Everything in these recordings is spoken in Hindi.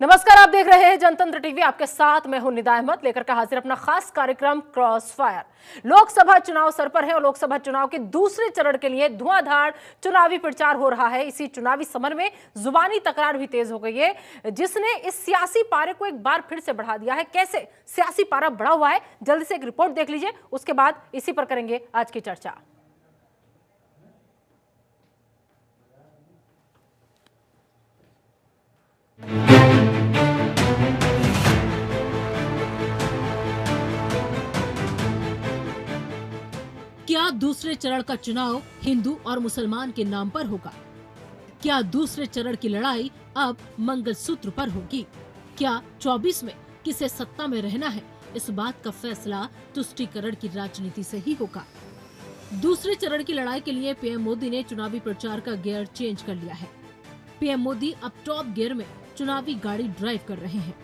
नमस्कार, आप देख रहे हैं जनतंत्र टीवी। आपके साथ मैं हूं निदा अहमद, लेकर के हाजिर अपना खास कार्यक्रम क्रॉस फायर। लोकसभा चुनाव सर पर है और लोकसभा चुनाव के दूसरे चरण के लिए धुआंधार चुनावी प्रचार हो रहा है। इसी चुनावी समर में जुबानी तकरार भी तेज हो गई है, जिसने इस सियासी पारे को एक बार फिर से बढ़ा दिया है। कैसे सियासी पारा बढ़ा हुआ है, जल्दी से एक रिपोर्ट देख लीजिए, उसके बाद इसी पर करेंगे आज की चर्चा। क्या दूसरे चरण का चुनाव हिंदू और मुसलमान के नाम पर होगा? क्या दूसरे चरण की लड़ाई अब मंगलसूत्र पर होगी? क्या 24 में किसे सत्ता में रहना है, इस बात का फैसला तुष्टीकरण की राजनीति से ही होगा। दूसरे चरण की लड़ाई के लिए पीएम मोदी ने चुनावी प्रचार का गियर चेंज कर लिया है। पीएम मोदी अब टॉप गियर में चुनावी गाड़ी ड्राइव कर रहे हैं।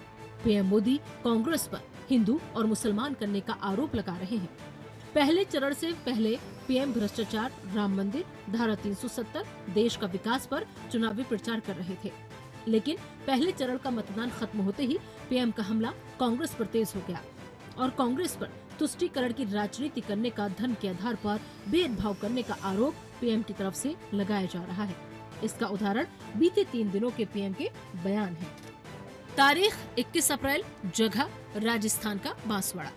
पीएम मोदी कांग्रेस पर हिंदू और मुसलमान करने का आरोप लगा रहे हैं। पहले चरण से पहले पीएम भ्रष्टाचार, राम मंदिर, धारा 370, देश का विकास पर चुनावी प्रचार कर रहे थे। लेकिन पहले चरण का मतदान खत्म होते ही पीएम का हमला कांग्रेस पर तेज हो गया और कांग्रेस पर तुष्टीकरण की राजनीति करने का, धन के आधार पर भेदभाव करने का आरोप पीएम की तरफ से लगाया जा रहा है। इसका उदाहरण बीते 3 दिनों के पीएम के बयान है। तारीख 21 अप्रैल, जगह राजस्थान का बांसवाड़ा।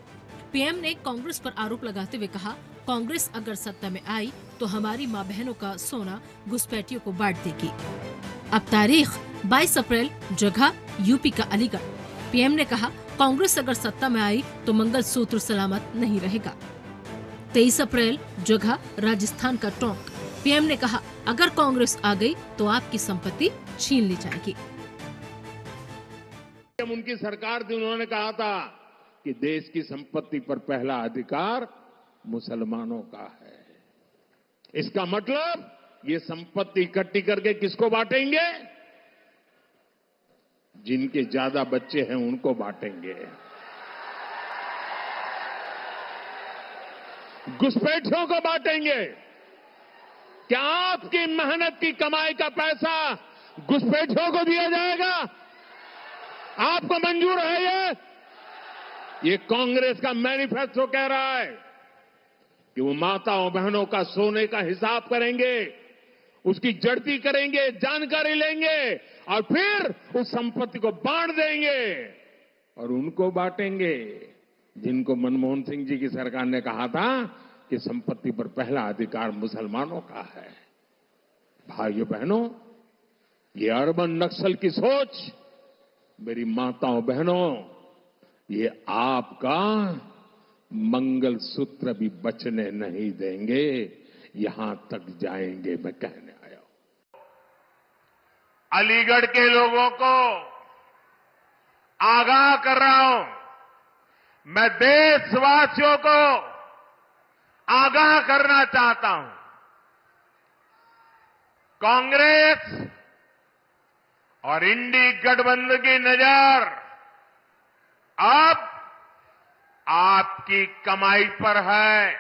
पीएम ने कांग्रेस पर आरोप लगाते हुए कहा, कांग्रेस अगर सत्ता में आई तो हमारी माँ बहनों का सोना घुसपैठियों को बांट देगी। अब तारीख 22 अप्रैल, जगह यूपी का अलीगढ़। पीएम ने कहा, कांग्रेस अगर सत्ता में आई तो मंगलसूत्र सलामत नहीं रहेगा। 23 अप्रैल, जगह राजस्थान का टोंक। पीएम ने कहा, अगर कांग्रेस आ गई तो आपकी संपत्ति छीन ली जाएगी। उनकी सरकार थी, उन्होंने कहा था कि देश की संपत्ति पर पहला अधिकार मुसलमानों का है। इसका मतलब ये संपत्ति इकट्ठी करके किसको बांटेंगे? जिनके ज्यादा बच्चे हैं उनको बांटेंगे। घुसपैठियों को बांटेंगे। क्या आपकी मेहनत की कमाई का पैसा घुसपैठियों को दिया जाएगा? आपको मंजूर है? ये कांग्रेस का मैनिफेस्टो कह रहा है कि वो माताओं बहनों का सोने का हिसाब करेंगे, उसकी जड़ती करेंगे, जानकारी लेंगे और फिर उस संपत्ति को बांट देंगे और उनको बांटेंगे जिनको मनमोहन सिंह जी की सरकार ने कहा था कि संपत्ति पर पहला अधिकार मुसलमानों का है। भाइयों बहनों, ये अर्बन नक्सल की सोच, मेरी माताओं बहनों, ये आपका मंगलसूत्र भी बचने नहीं देंगे, यहां तक जाएंगे, मैं कहने आया हूं। अलीगढ़ के लोगों को आगाह कर रहा हूं, मैं देशवासियों को आगाह करना चाहता हूं। कांग्रेस और इंडी गठबंधन की नजर अब आपकी कमाई पर है।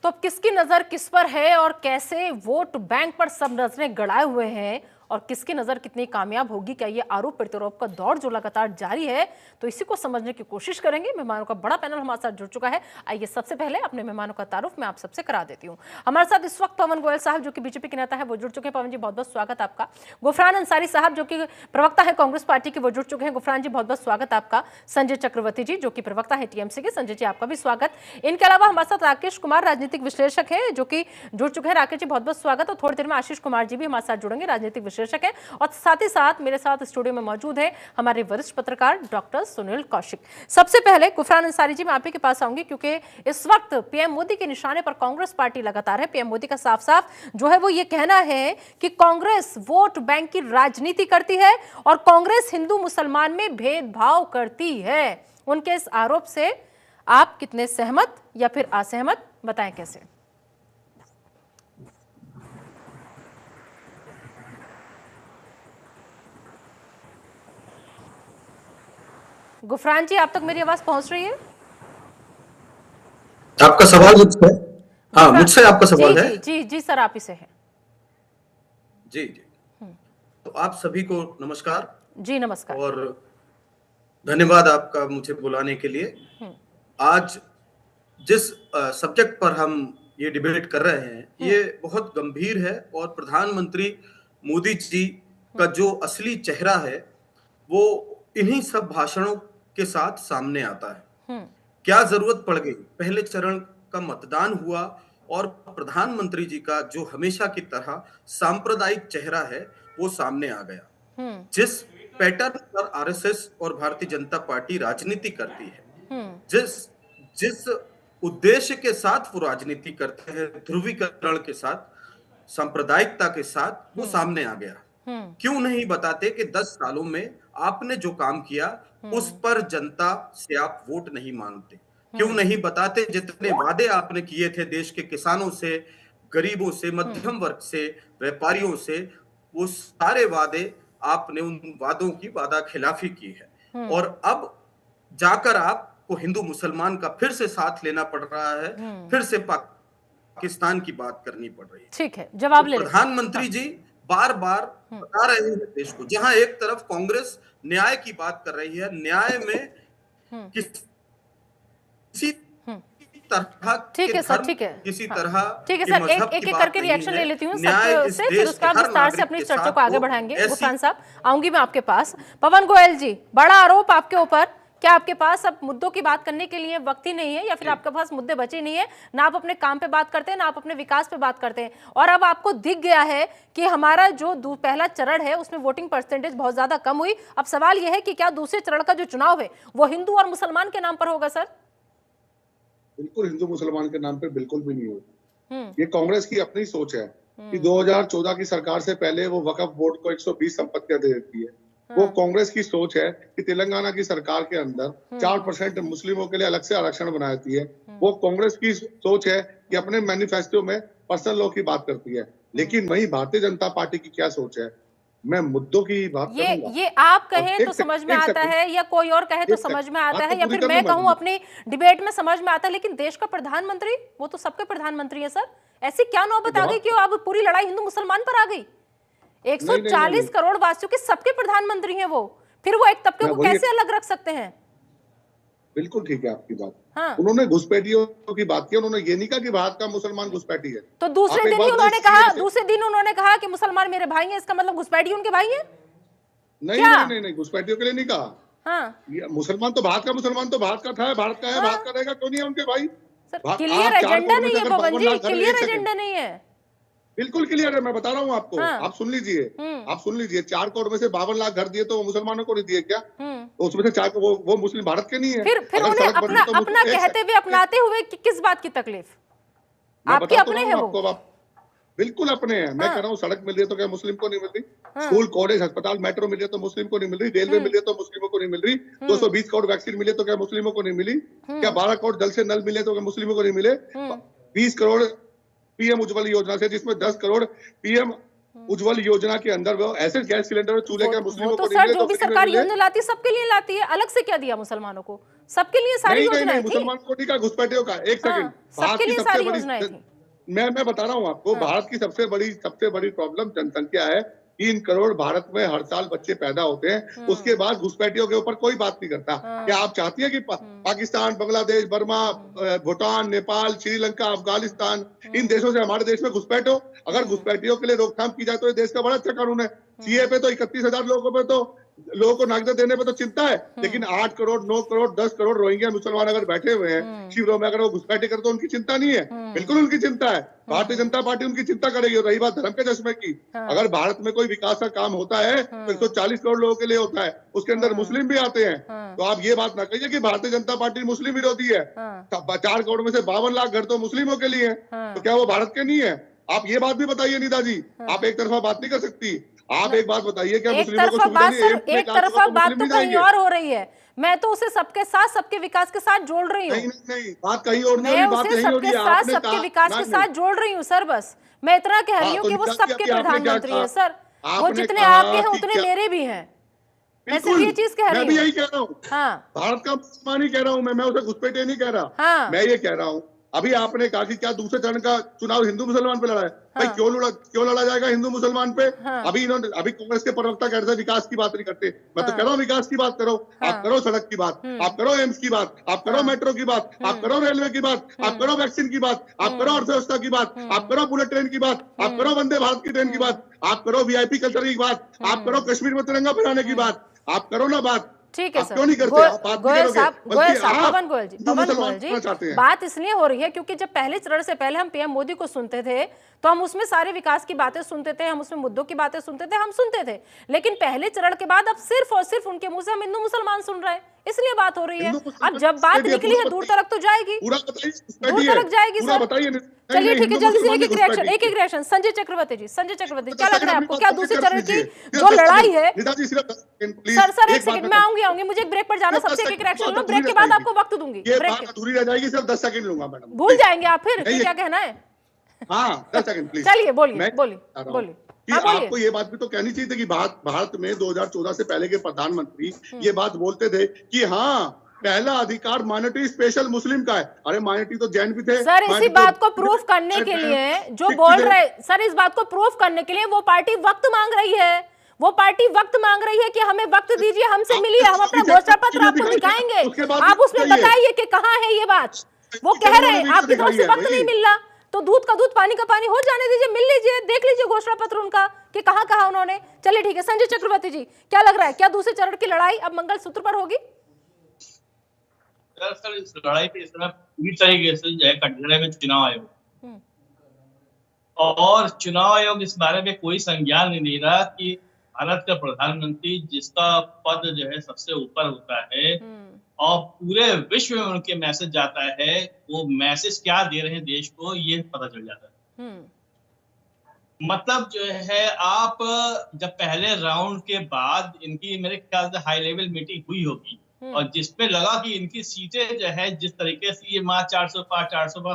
तो अब किसकी नजर किस पर है और कैसे वोट बैंक पर सब नजरें गड़ाए हुए हैं और किसकी नजर कितनी कामयाब होगी? क्या ये आरोप प्रत्यारोप का दौर जो लगातार जारी है, तो इसी को समझने की कोशिश करेंगे। मेहमानों का बड़ा पैनल हमारे साथ जुड़ चुका है। आइए सबसे पहले अपने मेहमानों का तारुफ मैं आप सबसे करा देती हूँ। हमारे साथ इस वक्त पवन गोयल साहब, जो कि बीजेपी के नेता है, वो जुड़ चुके हैं। पवन जी, बहुत बहुत स्वागत आपका। गुफरान अंसारी साहब, जो कि प्रवक्ता है कांग्रेस पार्टी के, वो जुड़ चुके हैं। गुफरान जी, बहुत बहुत स्वागत आपका। संजय चक्रवर्ती जी, जो कि प्रवक्ता है टीएमसी के, संजय जी आपका भी स्वागत। इनके अलावा हमारे साथ राकेश कुमार, राजनीतिक विश्लेषक है, जो कि जुड़ चुके हैं। राकेश जी, बहुत बहुत स्वागत। और थोड़ी देर में आशीष कुमार जी भी हमारे साथ जुड़ेंगे, राजनीतिक विश्लेषक है। और साथ ही साथ मेरे साथ स्टूडियो में मौजूद है हमारे वरिष्ठ पत्रकार डॉक्टर सुनील कौशिक। सबसे पहले गुफरान अंसारी जी, मैं आप ही के पास आऊंगी, क्योंकि इस वक्त पीएम मोदी के निशाने पर कांग्रेस पार्टी लगातार है। पीएम मोदी का साफ साफ जो है वो ये कहना है कि कांग्रेस वोट बैंक की राजनीति करती है और कांग्रेस हिंदू मुसलमान में भेदभाव करती है। उनके इस आरोप से आप कितने सहमत या फिर असहमत, बताएं कैसे? गुफरान जी, आप तक मेरी आवाज पहुंच रही है? आपका सवाल मुझसे? हाँ, मुझसे आपका सवाल है? जी जी जी सर, आप ही से है। जी जी। तो आप सभी को नमस्कार जी नमस्कार। और धन्यवाद आपका मुझे बुलाने के लिए। आज जिस सब्जेक्ट पर हम ये डिबेट कर रहे हैं ये बहुत गंभीर है और प्रधानमंत्री मोदी जी का जो असली चेहरा है वो इन्हीं सब भाषणों के साथ सामने आता है। क्या जरूरत पड़ गई, पहले चरण का मतदान हुआ और प्रधानमंत्री जी का जो हमेशा की तरह सांप्रदायिक चेहरा है वो सामने आ गया। जिस पैटर्न पर आरएसएस और भारतीय जनता पार्टी राजनीति करती है, जिस उद्देश्य के साथ वो राजनीति करते हैं, ध्रुवीकरण के साथ, सांप्रदायिकता के साथ, वो सामने आ गया। क्यों नहीं बताते कि 10 सालों में आपने जो काम किया उस पर जनता से आप वोट नहीं मांगते? क्यों नहीं बताते जितने वादे आपने किए थे देश के किसानों से, गरीबों से, मध्यम वर्ग से, व्यापारियों से, वो सारे वादे आपने उन वादों की वादा खिलाफी की है और अब जाकर आपको हिंदू मुसलमान का फिर से साथ लेना पड़ रहा है, फिर से पाकिस्तान की बात करनी पड़ रही है। ठीक है, जवाब ले प्रधानमंत्री जी बार बार बता रहे हैं देश को, जहां एक तरफ कांग्रेस न्याय की बात कर रही है, न्याय में किसी तरह ठीक है सर, ठीक है, किसी तरह ठीक है सर, एक करके रिएक्शन ले लेती हूँ सबसे, फिर उसका विस्तार से अपनी चर्चा को आगे बढ़ाएंगे। गुफरान साहब, आऊंगी मैं आपके पास। पवन गोयल जी, बड़ा आरोप आपके ऊपर, क्या आपके पास अब मुद्दों की बात करने के लिए वक्त ही नहीं है या फिर आपके पास मुद्दे बचे नहीं है? ना आप अपने काम पे बात करते हैं, ना आप अपने विकास पे बात करते हैं, और अब आपको दिख गया है कि हमारा जो पहला चरण है उसमें वोटिंग परसेंटेज बहुत ज्यादा कम हुई। अब सवाल यह है कि क्या दूसरे चरण का जो चुनाव है वो हिंदू और मुसलमान के नाम पर होगा? सर बिल्कुल हिंदू मुसलमान के नाम पर बिल्कुल भी नहीं होगा। ये कांग्रेस की अपनी सोच है कि 2014 की सरकार से पहले वो वक्फ बोर्ड को 120 संपत्तियां दे देती है। वो कांग्रेस की सोच है कि तेलंगाना की सरकार के अंदर 4% मुस्लिमों के लिए अलग से आरक्षण बना देती है। वो कांग्रेस की सोच है कि अपने मैनिफेस्टो में पर्सनल लॉ की बात करती है। लेकिन वही भारतीय जनता पार्टी की क्या सोच है, मैं मुद्दों की बात करूंगा। ये आप कहें तो समझ में आता है या कोई और कहे तो समझ में आता है या फिर मैं कहूं अपनी डिबेट में समझ में आता है, लेकिन देश का प्रधानमंत्री वो तो सबके प्रधानमंत्री है। सर ऐसी क्या नौबत आ गई कि अब पूरी लड़ाई हिंदू मुसलमान पर आ गई? 140 करोड़ वासियों के सबके प्रधानमंत्री हैं वो, फिर वो एक तबके को कैसे अलग रख सकते हैं? बिल्कुल ठीक है आपकी बात। हाँ। उन्होंने घुसपैठियों की बात की, उन्होंने ये नहीं कहा कि भारत का मुसलमान घुसपैठी है। तो दूसरे दिन उन्होंने कहा कि मुसलमान मेरे भाई हैं, इसका मतलब घुसपैठी उनके भाई हैं? नहीं, घुसपैठियों के लिए नहीं कहा। हाँ। मुसलमान तो भारत का था, भारत का है, भारत का रहेगा, क्यों नहीं है उनके भाई? क्लियर एजेंडा नहीं है पवन जी, क्लियर एजेंडा नहीं है। बिल्कुल क्लियर है, मैं बता रहा हूँ आपको। आप सुन लीजिए, 4 करोड़ में से 52 लाख घर दिए तो वो मुसलमानों को नहीं दिए क्या? उसमें से 4 वो मुस्लिम भारत के नहीं है। फिर उन्हें अपना कहते हुए अपनाते हुए किस बात की तकलीफ? आपके अपने हैं वो? बिल्कुल अपने हैं। मैं कह रहा हूँ सड़क मिल रही है तो क्या मुस्लिम को नहीं मिल रही? स्कूल, कॉलेज, अस्पताल, मेट्रो मिल रही है तो मुस्लिम को नहीं मिल रही? रेलवे मिल रही है तो मुस्लिमों को नहीं मिल रही? 220 करोड़ वैक्सीन मिले तो क्या मुस्लिमों को नहीं मिली? क्या 12 करोड़ जल से नल मिले तो क्या मुस्लिमों को नहीं मिले? 20 करोड़ पीएम उज्ज्वल योजना से, जिसमें 10 करोड़ पीएम उज्ज्वल योजना के अंदर वो ऐसे गैस सिलेंडर चूल्हे के मुस्लिमों को नहीं मिले। तो जो भी सरकार योजना लाती है सबके लिए लाती है, अलग से क्या दिया मुसलमानों को? सबके लिए सारी योजनाएं थी। मुसलमानों को नहीं कहा, घुसपैठियों का। एक सेकंड, सबके लिए सारी योजनाएं थी। मैं बता रहा हूँ आपको, भारत की सबसे बड़ी प्रॉब्लम जनसंख्या है। 3 करोड़ भारत में हर साल बच्चे पैदा होते हैं, उसके बाद घुसपैठियों के ऊपर कोई बात नहीं करता। क्या आप चाहती है कि पाकिस्तान, बांग्लादेश, बर्मा, भूटान, नेपाल, श्रीलंका, अफगानिस्तान, इन देशों से हमारे देश में घुसपैठ हो? अगर घुसपैठियों के लिए रोकथाम की जाए तो ये देश का बड़ा अच्छा कानून है। सीए पे तो 31,000 लोगों को नागरिकता देने पे तो चिंता है, लेकिन 8 करोड़, 9 करोड़, 10 करोड़ रोहिंग्या मुसलमान अगर बैठे हुए हैं शिविरों में, अगर वो घुसपैठी करते तो उनकी चिंता नहीं है? बिल्कुल उनकी चिंता है। भारतीय जनता पार्टी उनकी चिंता करेगी। और रही बात धर्म के चश्मे की, अगर भारत में कोई विकास का काम होता है तो 140 करोड़ लोगों के लिए होता है, उसके अंदर मुस्लिम भी आते हैं। तो आप ये बात ना कहिए कि भारतीय जनता पार्टी मुस्लिम विरोधी है। 4 करोड़ में से 52 लाख घर तो मुस्लिमों के लिए है, तो क्या वो भारत के नहीं है? आप ये बात भी बताइए निदा जी, आप एक तरफा बात नहीं कर सकती। आप एक बात बताइए, क्या मुस्लिमों को सुविधा नहीं है? एक तरफा बात तो कहीं और हो रही है। मैं तो उसे सबके साथ, सबके विकास के साथ जोड़ रही हूँ। नहीं, बात कहीं और नहीं, मैं उसे सबके साथ, सबके विकास के साथ जोड़ रही हूँ सर। बस मैं इतना कह रही हूँ कि वो सबके प्रधानमंत्री है सर। वो जितने आपके हैं उतने मेरे भी हैं। मैं सिर्फ ये चीज कह रही हूँ। मैं भी यही कह रहा हूँ। हाँ, भारत का मुसलमान ही कह रहा हूँ मैं उसे घुसपैठे नहीं कह रहा। मैं ये कह रहा हूँ अभी आपने कहा कि क्या दूसरे चरण का चुनाव हिंदू मुसलमान पे लड़ा है? भाई क्यों लड़ा जाएगा हिंदू मुसलमान पे? अभी कांग्रेस के प्रवक्ता कहते हैं विकास की बात नहीं करते। मैं तो कह रहा हूँ विकास की बात करो। आप करो सड़क की बात, आप करो एम्स की बात, आप करो मेट्रो की बात, आप करो रेलवे की बात, आप करो वैक्सीन की बात, आप करो अर्थव्यवस्था की बात, आप करो बुलेट ट्रेन की बात, आप करो वंदे भारत की ट्रेन की बात, आप करो वीआईपी कल्चर की बात, आप करो कश्मीर में तिरंगा फहराने की बात, आप करो ना बात। ठीक है सर। क्यों नहीं करते? गोयल साहब, पवन गोयल जी, बात इसलिए हो रही है क्योंकि जब पहले चरण से पहले हम पीएम मोदी को सुनते थे तो हम उसमें सारे विकास की बातें सुनते थे, हम उसमें मुद्दों की बातें सुनते थे, हम सुनते थे। लेकिन पहले चरण के बाद अब सिर्फ और सिर्फ उनके मुंह से हम हिंदू मुसलमान सुन रहे हैं, इसलिए बात हो रही है। अब जब बात निकली है दूर तक तो जाएगी, दूर तक जाएगी सर। चलिए ठीक है, जल्दी से एक एक रिएक्शन। संजय चक्रवर्ती जी, संजय चक्रवर्ती, क्या लग रहा है आपको? क्या दूसरे चरण की जो लड़ाई है? सर एक सेकंड, मैं आऊंगी, मुझे एक ब्रेक पर जाना। सबसे एक रिएक्शन लो, ब्रेक के बाद आपको वक्त दूंगी। ब्रेक अधूरी रह जाएगी, सिर्फ 10 सेकंड लूंगा मैडम। भूल जाएंगे आप फिर क्या कहना है? हाँ 10 सेकंड प्लीज। चलिए बोलिए। आपको ये बात भी तो कहनी चाहिए थी कि भारत में 2014 से पहले के प्रधानमंत्री ये बात बोलते थे कि हाँ पहला अधिकार माइनॉरिटी स्पेशल मुस्लिम का है। अरे माइनॉरिटी तो जैन भी थे सर। इसी बात को प्रूफ करने के लिए जो बोल रहे सर, इस बात को प्रूफ करने के लिए वो पार्टी वक्त मांग रही है। वो पार्टी वक्त मांग रही है कि हमें वक्त दीजिए, हमसे मिलिए, हम अपना घोषणा पत्र आपको दिखाएंगे, आप उसमें बताइए कि कहाँ है ये बात। वो कह रहे हैं आपकी तरफ से वक्त नहीं मिल रहा, तो दूध का दूध पानी का पानी हो जाने दीजिए, मिल लीजिए, देख लीजिए घोषणा पत्र उनका कि कहाँ कहाँ उन्होंने। चलिए ठीक है, संजय चक्रवर्ती जी, क्या लग रहा है, क्या दूसरे चरण की लड़ाई अब मंगलसूत्र पर होगी? सर इस लड़ाई पे इस समय पूरी तरीके से जो है कटघरे में चुनाव आयोग, और चुनाव आयोग इस बारे में कोई संज्ञान नहीं ले रहा कि भारत का प्रधानमंत्री जिसका पद जो है सबसे ऊपर होता है और पूरे विश्व में उनके मैसेज जाता है, वो मैसेज क्या दे रहे हैं देश को ये पता चल जाता है। मतलब जो है आप जब पहले राउंड के बाद इनकी मेरे ख्याल से हाई लेवल मीटिंग हुई होगी और जिसपे लगा कि इनकी सीटें जो है जिस तरीके से ये मार्च 400 पार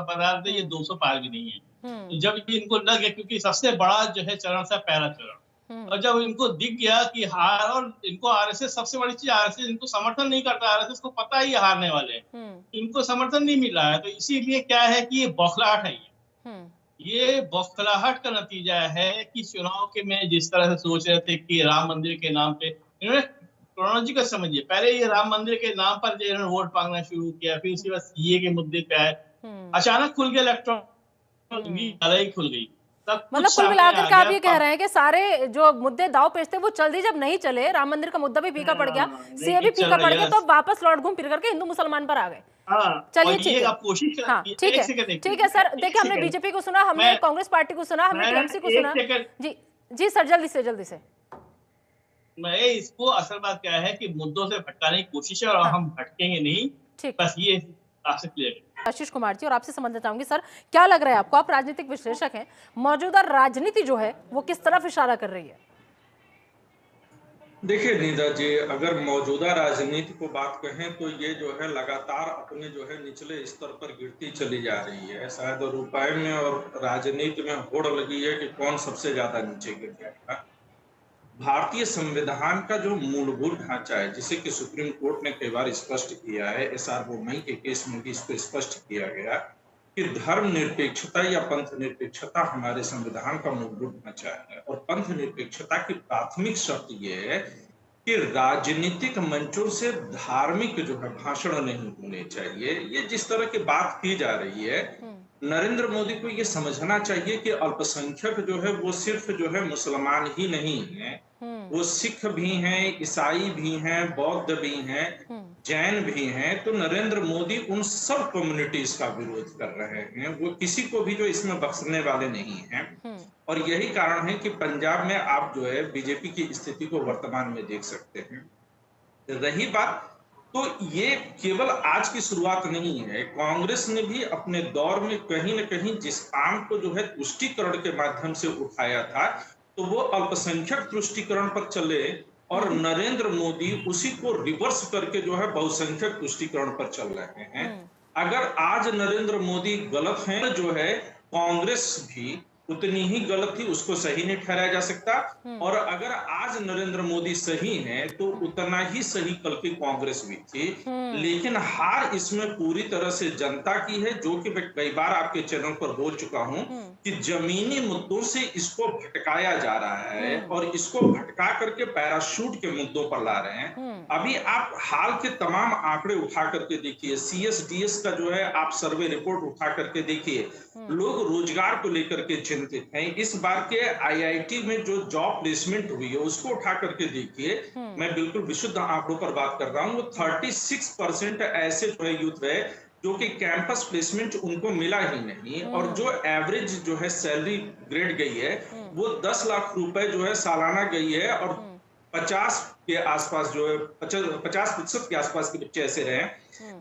बना रहे थे, ये 200 पार भी नहीं है। तो जब इनको लगे, क्योंकि सबसे बड़ा जो है चरण था पहला चरण, और जब इनको दिख गया कि हार, और इनको आरएसएस सबसे बड़ी चीज, आरएसएस इनको समर्थन नहीं करता, आरएसएस को पता ही हारने वाले हैं, इनको समर्थन नहीं मिल रहा है, तो इसीलिए क्या है कि ये बौखलाहट है। ये बौखलाहट का नतीजा है कि चुनाव के में जिस तरह से सोच रहे थे कि राम मंदिर के नाम पे, इन्होंने क्रोनोलॉजी का समझिए, पहले ये राम मंदिर के नाम पर जो इन्होंने वोट मांगना शुरू किया, फिर उसके बाद सीए के मुद्दे पे आए, अचानक खुल गया इलेक्ट्रॉनिक लड़ाई खुल गई। मतलब कुल मिलाकर के आप ये कह रहे हैं कि सारे जो मुद्दे दाव पेच थे वो जल्दी जब नहीं चले, राम मंदिर का मुद्दा भी फीका पड़ गया, सीए भी फीका पड़ गया, तो वापस लौट घूम फिर करके हिंदू मुसलमान पर आ गए। चलिए ठीक है सर। देखिए, हमने बीजेपी को सुना, हमने कांग्रेस पार्टी को सुना, हमने टीएमसी को सुना। जी सर, जल्दी से मैं इसको असल बात क्या है कि मुद्दों से भटकाने की कोशिश है और हम भटकेंगे नहीं, बस ये आपसे क्लियर। आशीष कुमार जी, और आपसे समझना चाहूंगी सर, क्या लग रहा है आपको, आप राजनीतिक विश्लेषक हैं, मौजूदा राजनीति जो है वो किस तरफ इशारा कर रही है? देखिए नीता जी, अगर मौजूदा राजनीति को बात कहें तो ये जो है लगातार अपने जो है निचले स्तर पर गिरती चली जा रही है। शायद रुपए में और राजनीति में होड़ लगी है कि कौन सबसे ज्यादा नीचे गिर जाएगा। भारतीय संविधान का जो मूलभूत ढांचा है, जिसे कि सुप्रीम कोर्ट ने कई बार स्पष्ट किया है, एसआर बोमई के केस में भी इसको स्पष्ट किया गया कि धर्म निरपेक्षता या पंथ निरपेक्षता हमारे संविधान का मूलभूत ढांचा है। और पंथ निरपेक्षता की प्राथमिक शर्त यह है कि राजनीतिक मंचों से धार्मिक जो है भाषण नहीं होने चाहिए। ये जिस तरह की बात की जा रही है, नरेंद्र मोदी को ये समझना चाहिए कि अल्पसंख्यक जो है वो सिर्फ जो है मुसलमान ही नहीं है, वो सिख भी हैं, ईसाई भी हैं, बौद्ध भी हैं, जैन भी हैं। तो नरेंद्र मोदी उन सब कम्युनिटीज का विरोध कर रहे हैं, वो किसी को भी जो इसमें बख्शने वाले नहीं हैं। और यही कारण है कि पंजाब में आप जो है बीजेपी की स्थिति को वर्तमान में देख सकते हैं। रही बात, तो ये केवल आज की शुरुआत नहीं है। कांग्रेस ने भी अपने दौर में कहीं न कहीं जिस काम को जो है तुष्टीकरण के माध्यम से उठाया था, तो वो अल्पसंख्यक तुष्टीकरण पर चले, और नरेंद्र मोदी उसी को रिवर्स करके जो है बहुसंख्यक तुष्टीकरण पर चल रहे हैं। अगर आज नरेंद्र मोदी गलत हैं, जो है कांग्रेस भी उतनी ही गलत थी, उसको सही नहीं ठहराया जा सकता। और अगर आज नरेंद्र मोदी सही हैं तो उतना ही सही कल की कांग्रेस भी थी। लेकिन हार इसमें पूरी तरह से जनता की है, जो कि मैं कई बार आपके चैनल पर बोल चुका हूं कि जमीनी मुद्दों से इसको भटकाया जा रहा है और इसको भटका करके पैराशूट के मुद्दों पर ला रहे हैं। अभी आप हाल के तमाम आंकड़े उठा करके देखिए, CSDS का जो है आप सर्वे रिपोर्ट उठा करके देखिए, लोग रोजगार को लेकर के चिंतित हैं। इस बार के IIT में जो जॉब प्लेसमेंट हुई है उसको उठा करके देखिए, मैं बिल्कुल विशुद्ध आंकड़ों पर बात कर रहा हूं, वो 36% ऐसे जो है यूथ है जो कि कैंपस प्लेसमेंट उनको मिला ही नहीं। और जो एवरेज जो है सैलरी ग्रेड गई है वो 10 लाख रुपए जो है सालाना गई है। और 50 के आसपास जो है 50% के आसपास के बच्चे ऐसे रहे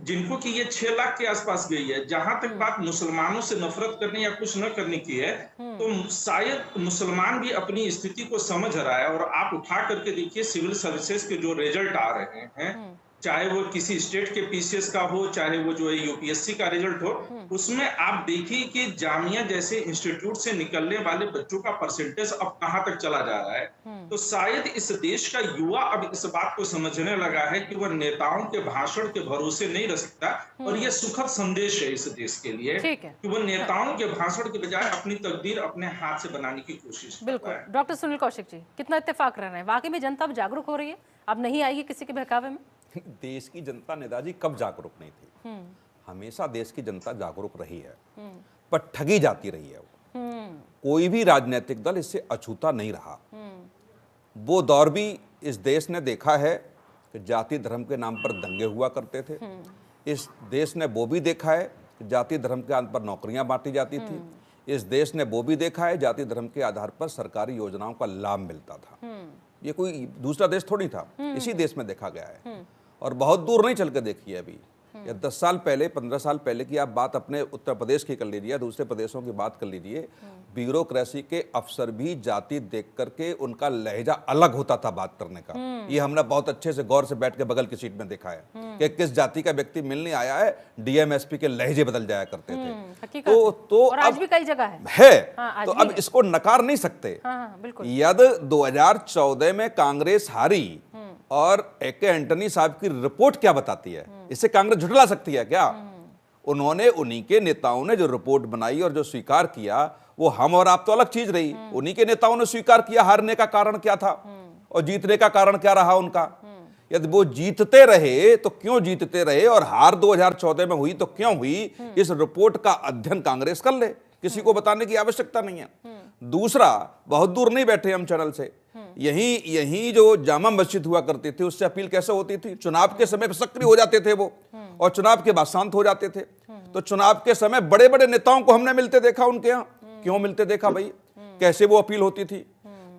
जिनको कि ये 6 लाख के आसपास गई है। जहां तक बात मुसलमानों से नफरत करने या कुछ न करने की है तो शायद मुसलमान भी अपनी स्थिति को समझ रहा है। और आप उठा करके देखिए सिविल सर्विसेज के जो रिजल्ट आ रहे हैं, चाहे वो किसी स्टेट के PCS का हो, चाहे वो जो है UPSC का रिजल्ट हो, उसमें आप देखिए कि जामिया जैसे इंस्टीट्यूट से निकलने वाले बच्चों का परसेंटेज अब कहां तक चला जा रहा है। तो शायद इस देश का युवा अब इस बात को समझने लगा है कि वह नेताओं के भाषण के भरोसे नहीं रह सकता। और यह सुखद संदेश है इस देश के लिए कि वह नेताओं के भाषण के बजाय अपनी तकदीर अपने हाथ से बनाने की कोशिश कर रहा है। डॉक्टर सुनील कौशिक जी, कितना इत्तेफाक रह रहे हैं, वाकई में जनता अब जागरूक हो रही है, अब नहीं आएगी किसी के बहकावे में। देश की जनता नेताजी कब जागरूक नहीं थी? हमेशा देश की जनता जागरूक रही है, पर ठगी जाती रही है। कोई भी राजनीतिक दल इससे अछूता नहीं रहा। वो दौर भी इस देश ने देखा है कि जाति धर्म के नाम पर दंगे हुआ करते थे। इस देश ने वो भी देखा है कि जाति धर्म के आधार पर नौकरियां बांटी जाती थी। इस देश ने वो भी देखा है जाति धर्म के आधार पर सरकारी योजनाओं का लाभ मिलता था। ये कोई दूसरा देश थोड़ी था, इसी देश में देखा गया है। और बहुत दूर नहीं चल के देखिए, अभी या 10 साल पहले 15 साल पहले की आप बात अपने उत्तर प्रदेश की कर लीजिए या दूसरे प्रदेशों की बात कर लीजिए, ब्यूरोक्रेसी के अफसर भी जाति देख करके उनका लहजा अलग होता था बात करने का। ये हमने बहुत अच्छे से गौर से बैठ के बगल की सीट में देखा है कि किस जाति का व्यक्ति मिलने आया है, DM SP के लहजे बदल जाया करते थे। तो और आज भी कई जगह है। तो अब इसको नकार नहीं सकते। यदि 2014 में कांग्रेस हारी और AK एंटनी साहब की रिपोर्ट क्या बताती है, इसे कांग्रेस झुठला सकती है क्या? उन्होंने, उन्हीं के नेताओं ने जो रिपोर्ट बनाई और जो स्वीकार किया, वो हम और आप तो अलग चीज रही। उन्हीं के नेताओं ने स्वीकार किया हारने का कारण क्या था और जीतने का कारण क्या रहा उनका। यदि वो जीतते रहे तो क्यों जीतते रहे और हार 2014 में हुई तो क्यों हुई, इस रिपोर्ट का अध्ययन कांग्रेस कर ले, किसी को बताने की आवश्यकता नहीं है। दूसरा, बहुत दूर नहीं बैठे हम चैनल से, यही जो जामा मस्जिद हुआ करती थी उससे अपील कैसे होती थी? चुनाव के समय सक्रिय हो जाते थे वो और चुनाव के बाद शांत हो जाते थे। तो चुनाव के समय बड़े बड़े नेताओं को हमने मिलते देखा उनके यहाँ। क्यों मिलते देखा भाई? कैसे वो अपील होती थी?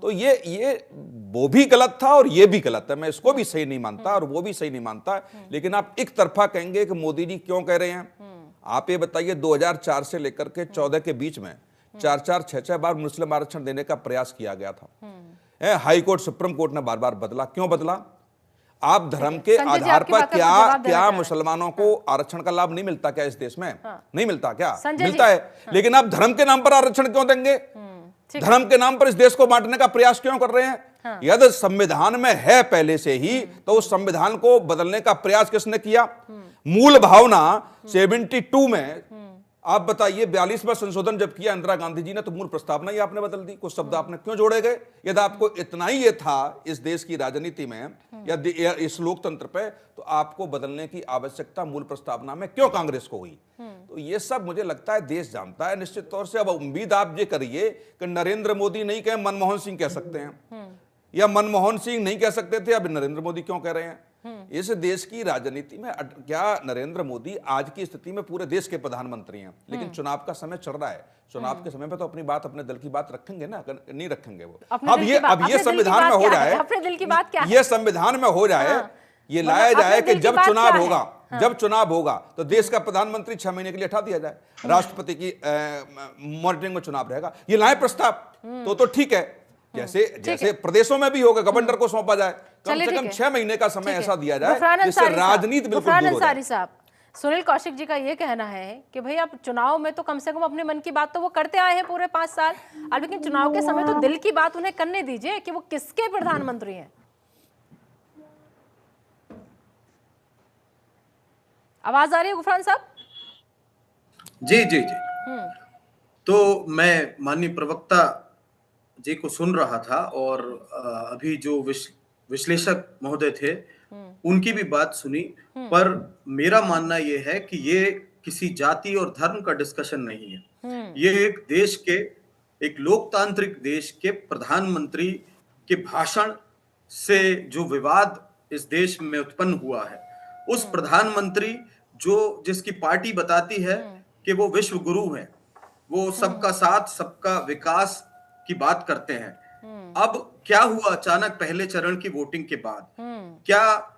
तो ये वो भी गलत था और ये भी गलत है। मैं इसको भी सही नहीं मानता और वो भी सही नहीं मानता। लेकिन आप एक तरफा कहेंगे कि मोदी जी क्यों कह रहे हैं? आप ये बताइए, 2004 से लेकर के 14 के बीच में 4-4, 6-6 बार मुस्लिम आरक्षण देने का प्रयास किया गया था। हाई कोर्ट, सुप्रीम कोर्ट ने बार बार बदला। क्यों बदला? आप धर्म के आधार पर क्या मुसलमानों को आरक्षण का लाभ नहीं मिलता क्या इस देश में? नहीं मिलता क्या? मिलता है। लेकिन आप धर्म के नाम पर आरक्षण क्यों देंगे? धर्म के नाम पर इस देश को बांटने का प्रयास क्यों कर रहे हैं? यदि संविधान में है पहले से ही, तो उस संविधान को बदलने का प्रयास किसने किया? मूल भावना 72 में, आप बताइए, 42वां संशोधन जब किया इंदिरा गांधी जी ने, तो मूल प्रस्तावना ही आपने बदल दी। कुछ शब्द आपने क्यों जोड़े गए? यदि आपको इतना ही ये था इस देश की राजनीति में या इस लोकतंत्र पे, तो आपको बदलने की आवश्यकता मूल प्रस्तावना में क्यों कांग्रेस को हुई? तो ये सब मुझे लगता है देश जानता है निश्चित तौर से। अब उम्मीद आप ये करिए कि नरेंद्र मोदी नहीं कहे, मनमोहन सिंह कह सकते हैं, या मनमोहन सिंह नहीं कह सकते थे, अब नरेंद्र मोदी क्यों कह रहे हैं? इस देश की राजनीति में क्या नरेंद्र मोदी आज की स्थिति में पूरे देश के प्रधानमंत्री हैं, लेकिन चुनाव का समय चल रहा है। चुनाव के समय पे तो अपनी बात, अपने दल की बात रखेंगे ना, नहीं रखेंगे वो। अब ये संविधान में हो जाए, अपने दिल की बात क्या है? ये संविधान में हो जाए, ये लाया जाए कि जब चुनाव होगा, जब चुनाव होगा तो देश का प्रधानमंत्री 6 महीने के लिए हटा दिया जाए, राष्ट्रपति की मॉनिटरिंग में चुनाव रहेगा। ये लाए प्रस्ताव तो ठीक है। जैसे प्रदेशों में भी होगा, गवर्नर को सौंपा जाए, कम से कम 6 महीने का समय ऐसा दिया जाए जिससे राजनीति बिल्कुल दूर हो जाए। सुनील कौशिक जी का ये कहना है कि भाई अब चुनाव में तो कम से कम अपने मन की बात तो वो करते आए हैं पूरे 5 साल, अब लेकिन चुनाव के समय तो दिल की बात उन्हें करने दीजिए कि वो किसके प्रधानमंत्री हैं। आवाज आ रही है गुफरान साहब? जी जी जी। तो मैं माननीय प्रवक्ता जी को सुन रहा था और अभी जो विश्लेषक महोदय थे उनकी भी बात सुनी, पर मेरा मानना यह है कि ये किसी जाति और धर्म का डिस्कशन नहीं है। ये एक देश के, एक लोकतांत्रिक देश के प्रधानमंत्री के भाषण से जो विवाद इस देश में उत्पन्न हुआ है, उस प्रधानमंत्री जिसकी पार्टी बताती है कि वो विश्व गुरु है, वो सबका साथ सबका विकास की बात करते हैं। अब क्या हुआ अचानक पहले चरण की वोटिंग के बाद, क्या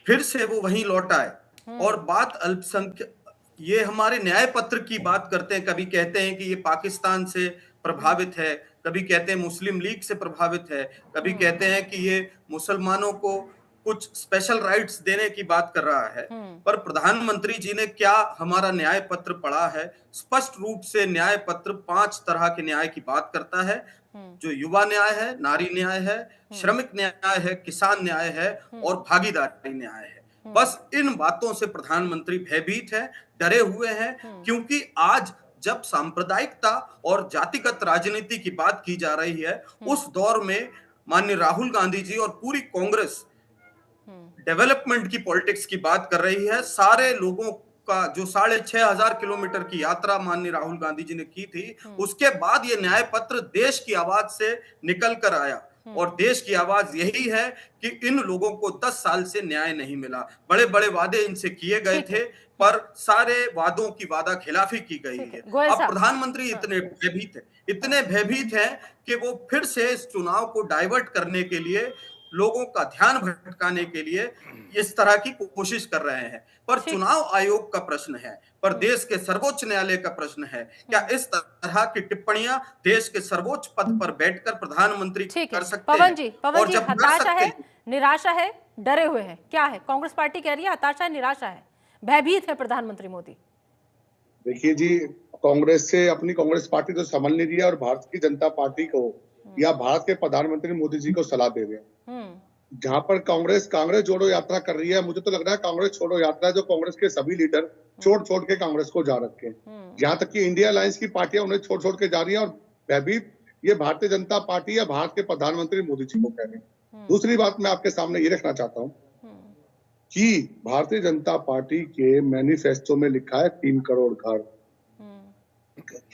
फिर से वो वहीं लौट आए और बात अल्पसंख्यक, ये हमारे न्याय पत्र की बात करते हैं। कभी कहते हैं कि ये पाकिस्तान से प्रभावित है, कभी कहते हैं मुस्लिम लीग से प्रभावित है, कभी कहते हैं कि ये मुसलमानों को कुछ स्पेशल राइट्स देने की बात कर रहा है। पर प्रधानमंत्री जी ने क्या हमारा न्याय पत्र पढ़ा है? स्पष्ट रूप से न्याय पत्र 5 तरह के न्याय की बात करता है, जो युवा न्याय है, नारी न्याय है, श्रमिक न्याय है, किसान न्याय है और भागीदारी न्याय है। बस इन बातों से प्रधानमंत्री भयभीत है, डरे हुए हैं, क्योंकि आज जब सांप्रदायिकता और जातिगत राजनीति की बात की जा रही है, उस दौर में माननीय राहुल गांधी जी और पूरी कांग्रेस डेवलपमेंट की पॉलिटिक्स की बात कर रही है। सारे लोगों का जो 6,500 किलोमीटर की यात्रा माननीय राहुल गांधी जी ने की थी, उसके बाद ये न्याय पत्र देश की आवाज से निकल कर आया और देश की आवाज यही है कि इन लोगों को 10 साल से न्याय नहीं मिला। बड़े बड़े वादे इनसे किए गए थे, पर सारे वादों की वादा खिलाफी की गई है। अब प्रधानमंत्री इतने भयभीत हैं कि वो फिर से इस चुनाव को डाइवर्ट करने के लिए, लोगों का ध्यान भटकाने के लिए इस तरह की कोशिश कर रहे हैं। पर चुनाव आयोग का प्रश्न है, पर देश के सर्वोच्च न्यायालय का प्रश्न है, क्या इस तरह की टिप्पणियां देश के सर्वोच्च पद पर बैठकर प्रधानमंत्री कर सकते हैं? पवन जी, हताशा है, निराशा है, डरे हुए हैं, क्या है? कांग्रेस पार्टी कह रही है हताशा है, निराशा है, भयभीत है प्रधानमंत्री मोदी। देखिए जी, कांग्रेस से अपनी कांग्रेस पार्टी तो संभल नहीं रही है और भारतीय जनता पार्टी को या भारत के प्रधानमंत्री मोदी जी को सलाह दे रहे हैं। जहां पर कांग्रेस जोड़ो यात्रा कर रही है, मुझे तो लग रहा है कांग्रेस छोड़ो यात्रा जो कांग्रेस के सभी लीडर छोड़ के कांग्रेस को जा रखे हैं। जहां तक कि इंडिया अलायंस की पार्टियां उन्हें छोड़ के जा रही है और भयभीत ये भारतीय जनता पार्टी या भारत के प्रधानमंत्री मोदी जी को कह रहे हैं। दूसरी बात मैं आपके सामने ये रखना चाहता हूँ कि भारतीय जनता पार्टी के मैनिफेस्टो में लिखा है 3 करोड़ घर,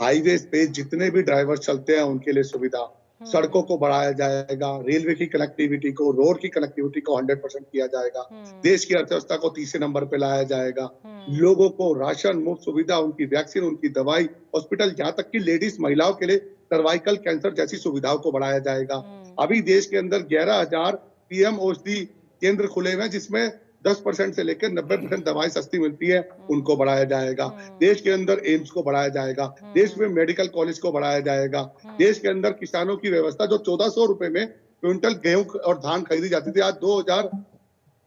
हाईवे पे जितने भी ड्राइवर चलते हैं उनके लिए सुविधा, सड़कों को बढ़ाया जाएगा, रेलवे की कनेक्टिविटी को, रोड की कनेक्टिविटी को 100% किया जाएगा, देश की अर्थव्यवस्था को तीसरे नंबर पे लाया जाएगा, लोगों को राशन मुफ्त सुविधा, उनकी वैक्सीन, उनकी दवाई, हॉस्पिटल, यहाँ तक कि लेडीज महिलाओं के लिए सर्वाइकल कैंसर जैसी सुविधाओं को बढ़ाया जाएगा। अभी देश के अंदर 11,000 पीएम औषधि केंद्र खुले हुए हैं जिसमें 10% से लेकर 90% दवाई सस्ती मिलती है, उनको बढ़ाया जाएगा। देश के अंदर एम्स को बढ़ाया जाएगा, देश में मेडिकल कॉलेज को बढ़ाया जाएगा, देश के अंदर किसानों की व्यवस्था जो 1400 रुपए में क्विंटल गेहूं और धान खरीदी जाती थी, आज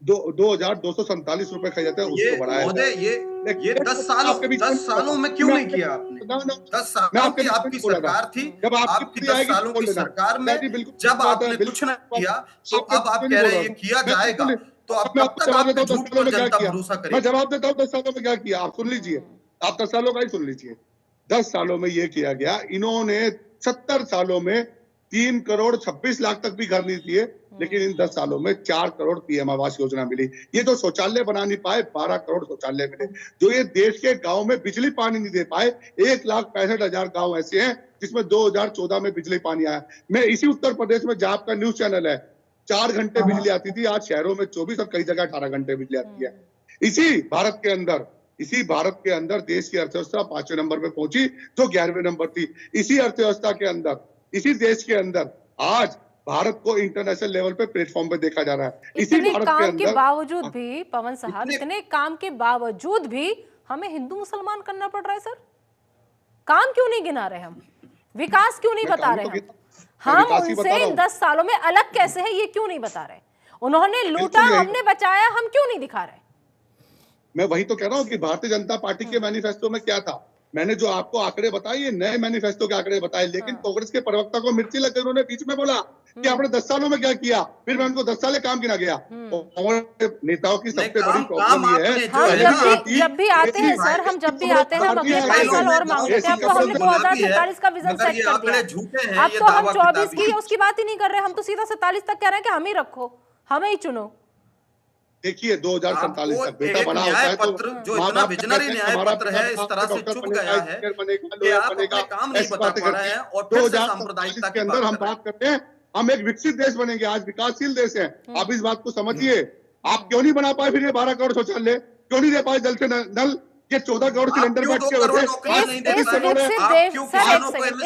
2,247 रुपए खरीद जाते हैं, उसको बढ़ाया जाएगा। ये 10 सालों में क्यों नहीं किया आपने? 10 सालों की आपकी सरकार थी, जब आपकी 10 सालों की सरकार में जब आपने कुछ नहीं किया, तो अब आप कह रहे हैं ये किया जाएगा, तो आप कब तक आपने झूठ पर जनता भरोसा करेगी? मैं जवाब देता हूँ 10 सालों में क्या किया, आप सुन लीजिए, आप 10 सालों का ही सुन लीजिए। 10 सालों में ये किया गया, इन्होंने 70 सालों में 3 करोड़ 26 लाख तक भी घर नहीं दिए, लेकिन इन 10 सालों में 4 करोड़ पीएम आवास योजना मिली। ये जो शौचालय बना नहीं पाए, 12 करोड़ शौचालय मिले। जो ये देश के गांव में बिजली पानी नहीं दे पाए, 1,65,000 गांव ऐसे हैं जिसमें 2014 में बिजली पानी आया। मैं इसी उत्तर प्रदेश में जहां आपका न्यूज चैनल है, 4 घंटे बिजली आती थी, आज शहरों में 24 और कई जगह 18 घंटे बिजली आती है। इसी भारत के अंदर देश की अर्थव्यवस्था 5वें नंबर पे पहुंची जो 11वें नंबर थी। इसी अर्थव्यवस्था के अंदर, इसी देश के अंदर आज भारत को इंटरनेशनल लेवल पे प्लेटफॉर्म पे देखा जा रहा है। इसी भारत के अंदर के बावजूद भी पवन साहब, इतने काम के बावजूद भी हमें हिंदू मुसलमान करना पड़ रहा है। सर, काम क्यों नहीं गिना रहे हम? विकास क्यों नहीं बता रहे हम उनसे इन 10 सालों में अलग कैसे है ये क्यों नहीं बता रहे? उन्होंने लूटा, हमने बचाया, हम क्यों नहीं दिखा रहे? मैं वही तो कह रहा हूँ कि भारतीय जनता पार्टी के मैनिफेस्टो में क्या था। मैंने जो आपको आंकड़े बताए ये नए मैनिफेस्टो के आंकड़े बताए, लेकिन कांग्रेस के प्रवक्ता को मिर्ची लग गई। उन्होंने बीच में बोला कि आपने 10 सालों में क्या किया, फिर मैं उनको 10 साल काम गिना गया। कांग्रेस नेताओं की सबसे बड़ी प्रॉब्लम ये है, जब भी आते हैं सर, हम जब भी आते हैं हम अपने 5 साल और मांगते हैं। अब तो हमने 2047 का विजन सेट कर दिया, अब तो हम 24 की उसकी बात ही नहीं कर रहे, हम तो सीधा 47 तक कह रहे हैं कि हम ही रखो, हमें ही चुनो। देखिए 2047 तक बेटा बड़ा होता है तो जो इतना विजनरी न्याय पत्र है इस तरह से चुप गया है कि आप अपने काम नहीं बता पा रहे हैं और फिर से सांप्रदायिकता के अंदर हम बात करते हैं। हम एक विकसित देश बनेंगे, आज विकासशील देश है। आप इस बात को समझिए। आप क्यों नहीं बना पाए फिर ये 12 करोड़ शौचालय, क्यों नहीं दे पाए जल से नल, ये 14 करोड़ सिलेंडर बैठ के होते।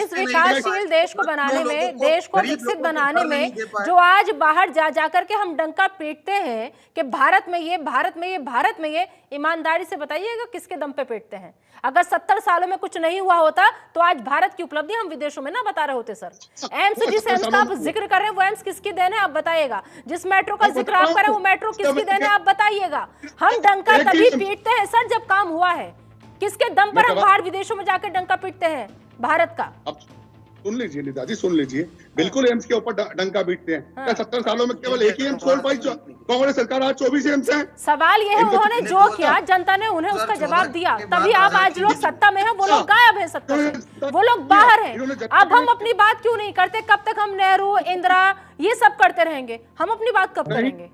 इस विकासशील देश को बनाने में, देश को विकसित बनाने में जो आज बाहर जा जाकर के हम डंका पीटते हैं कि भारत में ये, भारत में ये, भारत में ये, ईमानदारी से बताइएगा किसके दम पे पीटते हैं? अगर 70 सालों में कुछ नहीं हुआ होता तो आज भारत की उपलब्धि हम विदेशों में ना बता रहे होते सर। एम्स, जिस एम्स का आप जिक्र कर रहे हैं वो एम्स किसकी देन है आप बताइएगा। जिस मेट्रो का जिक्र आप कर रहे हैं वो मेट्रो किसकी देन है आप बताइएगा। हम डंका तभी पीटते हैं सर जब काम हुआ है। किसके दम पर हम बाहर विदेशों में जाकर डंका पीटते हैं भारत का? सुन लीजिए नेताजी, सुन लीजिए, बिल्कुल एम्स के ऊपर डंका पीटते हैं। क्या 70 सालों में केवल एक ही एम्स खोल पाई कांग्रेस सरकार? आज 24 एम्स हैं। सवाल ये है उन्होंने जो किया जनता ने उन्हें उसका जवाब दिया, तभी आप आज लोग सत्ता में हैं, वो लोग गायब हैं सत्ता से, वो लोग बाहर हैं। अब हम अपनी बात क्यों नहीं करते? कब तक हम नेहरू, इंदिरा ये सब करते रहेंगे? हम अपनी बात कब करेंगे?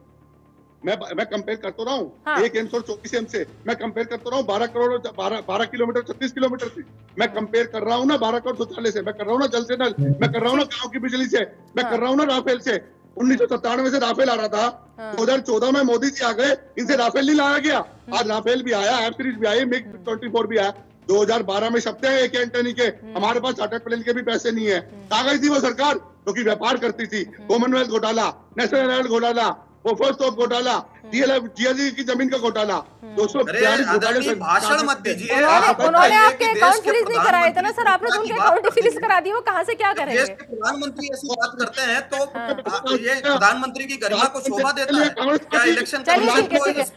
मैं कंपेयर करता रहा हूँ एक एम्स और 24 एम्स से। मैं कंपेयर करता रहा हूँ 12 करोड़ 12 किलोमीटर 36 किलोमीटर से। मैं कंपेयर कर रहा हूँ ना 12 करोड़ शौचालय से, मैं कर रहा हूँ ना जल से नल, मैं कर रहा हूँ ना गाँव की बिजली से, मैं कर रहा हूँ ना राफेल से। 1997 से राफेल आ रहा था, 2014 में मोदी जी आ गए, इनसे राफेल नहीं लाया गया। आज राफेल भी आया, एफ सीरीज भी आई, मिग 24 भी आया। 2012 में शब्द है एक एंटनी के, हमारे पास चार्टर प्लेन के भी पैसे नहीं है। कहाँ गई थी वो सरकार जो कि व्यापार करती थी? कॉमनवेल्थ घोटाला, नेशनल हेराल्ड घोटाला, घोटाला, जीएसटी की जमीन का घोटाला, 242 भाषण मत दीजिए। उन्होंने आपके अकाउंट फ्रीज नहीं कराए थे ना सर, आपने तो उनके अकाउंट फ्रीज करा दिए, वो कहाँ से क्या करेंगे? प्रधानमंत्री ऐसी बात करते हैं तो ये प्रधानमंत्री की गरिमा को शोभा देता है क्या? इलेक्शन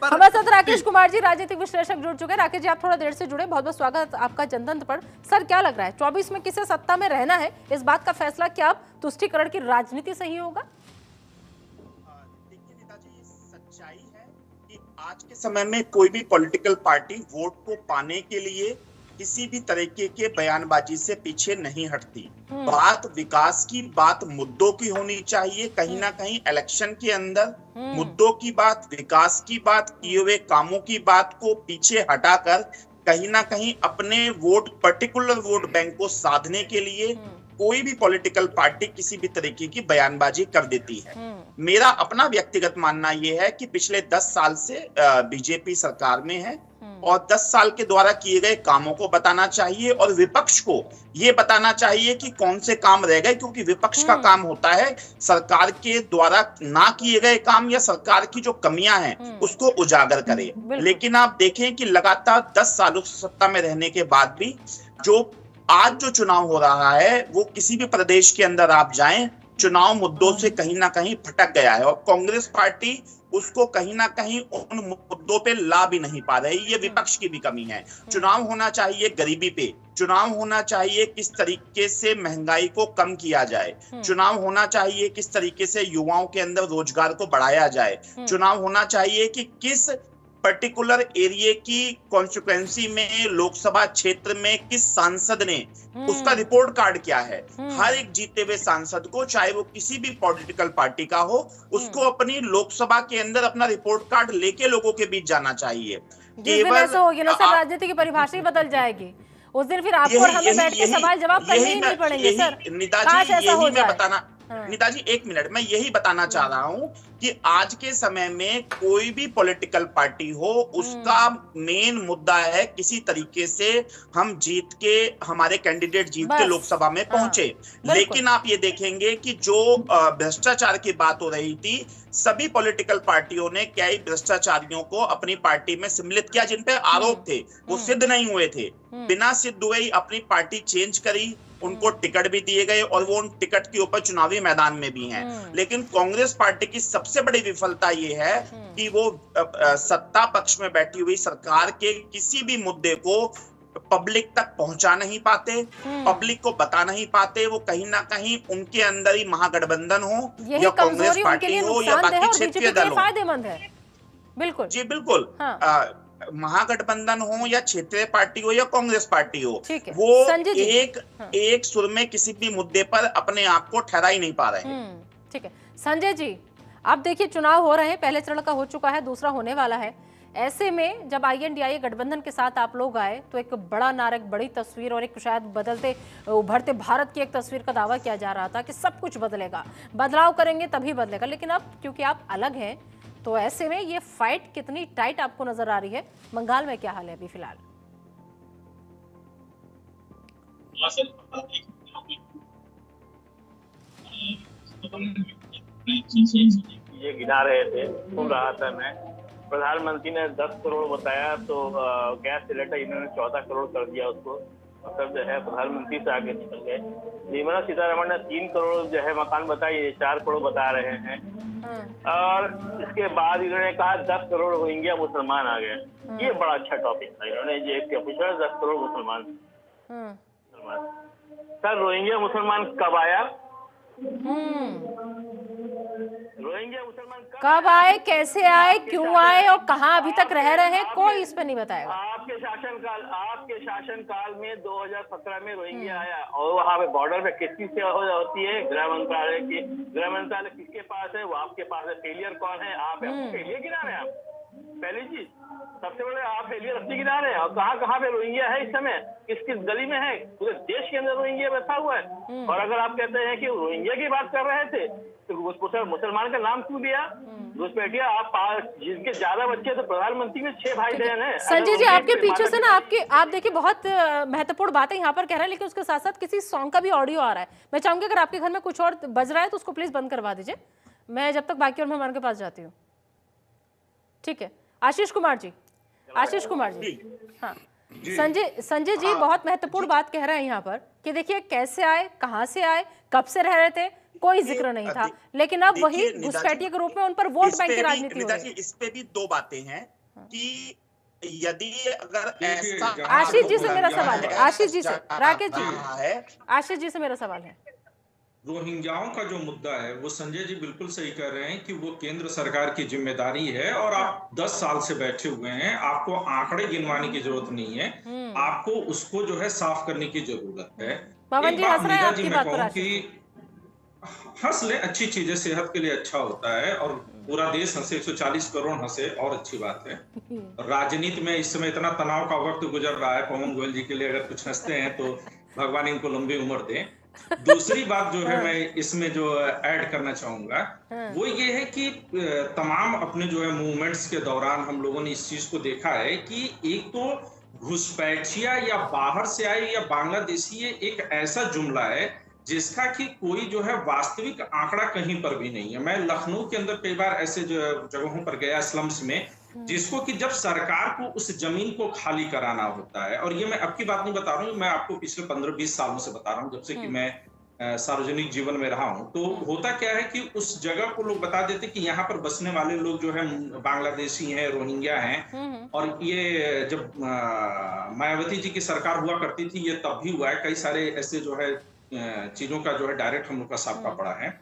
हमारे साथ राकेश कुमार जी राजनीतिक विश्लेषक जुड़ चुके हैं। राकेश जी आप थोड़ा देर से जुड़े, बहुत बहुत स्वागत आपका जनतंत्र पर। सर क्या लग रहा है 24 में किसे सत्ता में रहना है, इस बात का फैसला क्या अब तुष्टीकरण की राजनीति से ही होगा? आज के समय में कोई भी पॉलिटिकल पार्टी वोट को पाने के लिए किसी भी तरीके के बयानबाजी से पीछे नहीं हटती। बात विकास की, बात मुद्दों की होनी चाहिए। कहीं ना कहीं इलेक्शन के अंदर मुद्दों की बात, विकास की बात, किए हुए कामों की बात को पीछे हटाकर कहीं ना कहीं अपने वोट, पर्टिकुलर वोट बैंक को साधने के लिए कोई भी पॉलिटिकल पार्टी किसी भी तरीके की बयानबाजी कर देती है। मेरा अपना व्यक्तिगत मानना यह है कि पिछले 10 साल से बीजेपी सरकार में है और 10 साल के द्वारा किए गए कामों को बताना चाहिए और विपक्ष को यह बताना चाहिए कि कौन से काम रह गए, क्योंकि विपक्ष का काम होता है सरकार के द्वारा ना किए गए काम या सरकार की जो कमियां हैं उसको उजागर करे। लेकिन आप देखें कि लगातार 10 सालों से सत्ता में रहने के बाद भी आज जो चुनाव हो रहा है वो किसी भी प्रदेश के अंदर आप जाएं, चुनाव मुद्दों से कहीं ना कहीं भटक गया है और कांग्रेस पार्टी उसको कहीं ना कहीं उन मुद्दों पे ला भी नहीं पा रही। ये विपक्ष की भी कमी है। चुनाव होना चाहिए गरीबी पे, चुनाव होना चाहिए किस तरीके से महंगाई को कम किया जाए, चुनाव होना चाहिए किस तरीके से युवाओं के अंदर रोजगार को बढ़ाया जाए, चुनाव होना चाहिए कि किस पर्टिकुलर एरिया की कॉन्स्टिट्यूएंसी में, लोकसभा क्षेत्र में किस सांसद ने, उसका रिपोर्ट कार्ड क्या है। हर एक जीते हुए सांसद को, चाहे वो किसी भी पॉलिटिकल पार्टी का हो, उसको अपनी लोकसभा के अंदर अपना रिपोर्ट कार्ड लेके लोगों के बीच जाना चाहिए। केवल होगी ना सर, राजनीति की परिभाषा ही बदल जाएगी उस दिन, फिर आपको और हमें बैठ के सवाल जवाब करने ही नहीं पड़ेंगे सर। नेताजी एक मिनट, मैं यही बताना चाह रहा हूं कि आज के समय में कोई भी पॉलिटिकल पार्टी हो, उसका मेन मुद्दा है किसी तरीके से हम जीत के, हमारे कैंडिडेट जीत के लोकसभा में पहुंचे। लेकिन आप ये देखेंगे कि जो भ्रष्टाचार की बात हो रही थी, सभी पॉलिटिकल पार्टियों ने कई भ्रष्टाचारियों को अपनी पार्टी में सम्मिलित किया जिन पे आरोप थे, वो सिद्ध नहीं हुए थे। बिना सिद्ध हुए ही अपनी पार्टी चेंज करी, उनको टिकट भी दिए गए और वो उन टिकट के ऊपर चुनावी मैदान में भी हैं। लेकिन कांग्रेस पार्टी की सबसे बड़ी विफलता ये है कि वो सत्ता पक्ष में बैठी हुई सरकार के किसी भी मुद्दे को पब्लिक तक पहुंचा नहीं पाते, पब्लिक को बता नहीं पाते। वो कहीं ना कहीं उनके अंदर ही महागठबंधन हो या कांग्रेस पार्टी हो या बाकी क्षेत्रीय दल हो, फायदेमंद है। बिल्कुल जी बिल्कुल। महागठबंधन हो या क्षेत्रीय पार्टी हो या कांग्रेस पार्टी हो, वो एक सुर में किसी भी मुद्दे पर अपने आप को ठहरा ही नहीं पा रहे हैं। ठीक है संजय जी, अब देखिए चुनाव हो रहे हैं, पहले चरण का हो चुका है, दूसरा होने वाला है। ऐसे में जब INDIA गठबंधन के साथ आप लोग आए तो एक बड़ा नारा, एक बड़ी तस्वीर और एक शायद बदलते उभरते भारत की एक तस्वीर का दावा किया जा रहा था कि सब कुछ बदलेगा, बदलाव करेंगे तभी बदलेगा। लेकिन अब क्योंकि आप अलग हैं तो ऐसे में ये फाइट कितनी टाइट आपको नजर आ रही है? बंगाल में क्या हाल है अभी फिलहाल? ये गिना रहे थे, सुन रहा था मैं। प्रधानमंत्री ने 10 करोड़ बताया तो गैस सिलेंडर इन्होंने 14 करोड़ कर दिया उसको, मतलब जो है प्रधानमंत्री से आगे निकल गए। निर्मला सीतारमण ने 3 करोड़ जो है मकान बताए, 4 करोड़ बता रहे हैं। और इसके बाद इन्होंने कहा 10 करोड़ रोहिंग्या मुसलमान आ गए। ये बड़ा अच्छा टॉपिक था, इन्होंने ये पूछा 10 करोड़ मुसलमान। सर रोहिंग्या मुसलमान कब आया? रोहिंग्या मुसलमान कब आए, कैसे आए, क्यों आए और कहां अभी तक रह रहे हैं, कोई इस पे नहीं बताएगा। आपके शासनकाल में 2017 में रोहिंग्या आया और वहाँ पे बॉर्डर पे किसकी सेवा होती है? गृह मंत्रालय की। गृह मंत्रालय किसके पास है? वो आपके पास है। फेलियर कौन है? आप है। फेलियर गिना रहे हैं आप। पहली चीज सबसे बड़े आप फेलियर अपनी गिना रहे हैं। और कहाँ पे रोहिंग्या है इस समय, किस किस गली में है? पूरे देश के अंदर रोहिंग्या बैठा हुआ है। और अगर आप कहते हैं कि रोहिंग्या की बात कर रहे थे तो मुसलमान का नाम क्यों दिया? घुसपैठिया आप जिनके ज्यादा बच्चे तो प्रधानमंत्री में 6 भाई बहन हैं। संजय जी आपके पीछे से ना आप देखिए बहुत महत्वपूर्ण बातें यहाँ पर कह रहे हैं, लेकिन उसके साथ साथ किसी सॉन्ग का भी ऑडियो आ रहा है। मैं चाहूंगी अगर आपके घर में कुछ और बज रहा है तो उसको प्लीज बंद करवा दीजिए, मैं जब तक बाकी और मेहमान के पास जाती हूँ। ठीक है आशीष कुमार जी, हाँ संजय जी बहुत महत्वपूर्ण बात कह रहे हैं यहाँ पर कि देखिए कैसे आए, कहाँ से आए, कब से रह रहे थे, कोई जिक्र नहीं था। लेकिन अब वही घुसपैठिए के रूप में उन पर वोट बैंक की राजनीति हो रही है। इस पे भी 2 बातें हैं कि यदि अगर ऐसा आशीष जी से मेरा सवाल है, आशीष जी से, राकेश जी, आशीष जी से मेरा सवाल है। रोहिंग्याओं का जो मुद्दा है वो संजय जी बिल्कुल सही कह रहे हैं कि वो केंद्र सरकार की जिम्मेदारी है और आप 10 साल से बैठे हुए हैं, आपको आंकड़े गिनवाने की जरूरत नहीं है, आपको उसको जो है साफ करने की जरूरत है। पवन जी हंस रहे हैं आपकी बात पर। हंस ले, अच्छी चीजें, सेहत के लिए अच्छा होता है और पूरा देश हंसे, 140 करोड़ हंसे और अच्छी बात है। राजनीति में इस समय इतना तनाव का वक्त गुजर रहा है, पवन गोयल जी के लिए अगर कुछ हंसते हैं तो भगवान इनको लंबी उम्र दें। दूसरी बात जो है मैं इसमें जो ऐड करना चाहूंगा वो ये है कि तमाम अपने जो है मूवमेंट्स के दौरान हम लोगों ने इस चीज को देखा है कि एक तो घुसपैठिया या बाहर से आए या बांग्लादेशी ये एक ऐसा जुमला है जिसका कि कोई जो है वास्तविक आंकड़ा कहीं पर भी नहीं है। मैं लखनऊ के अंदर कई बार ऐसे जगहों पर गया, स्लम्स में, जिसको कि जब सरकार को उस जमीन को खाली कराना होता है, और ये मैं अब की बात नहीं बता रहा हूँ, मैं आपको पिछले 15-20 सालों से बता रहा हूँ, जब से कि मैं सार्वजनिक जीवन में रहा हूँ। तो होता क्या है कि उस जगह को लोग बता देते कि यहाँ पर बसने वाले लोग जो है बांग्लादेशी हैं, रोहिंग्या हैं। और ये जब मायावती जी की सरकार हुआ करती थी ये तब भी हुआ है, कई सारे ऐसे जो है चीजों का जो है डायरेक्ट हम लोग का सामना पड़ा है।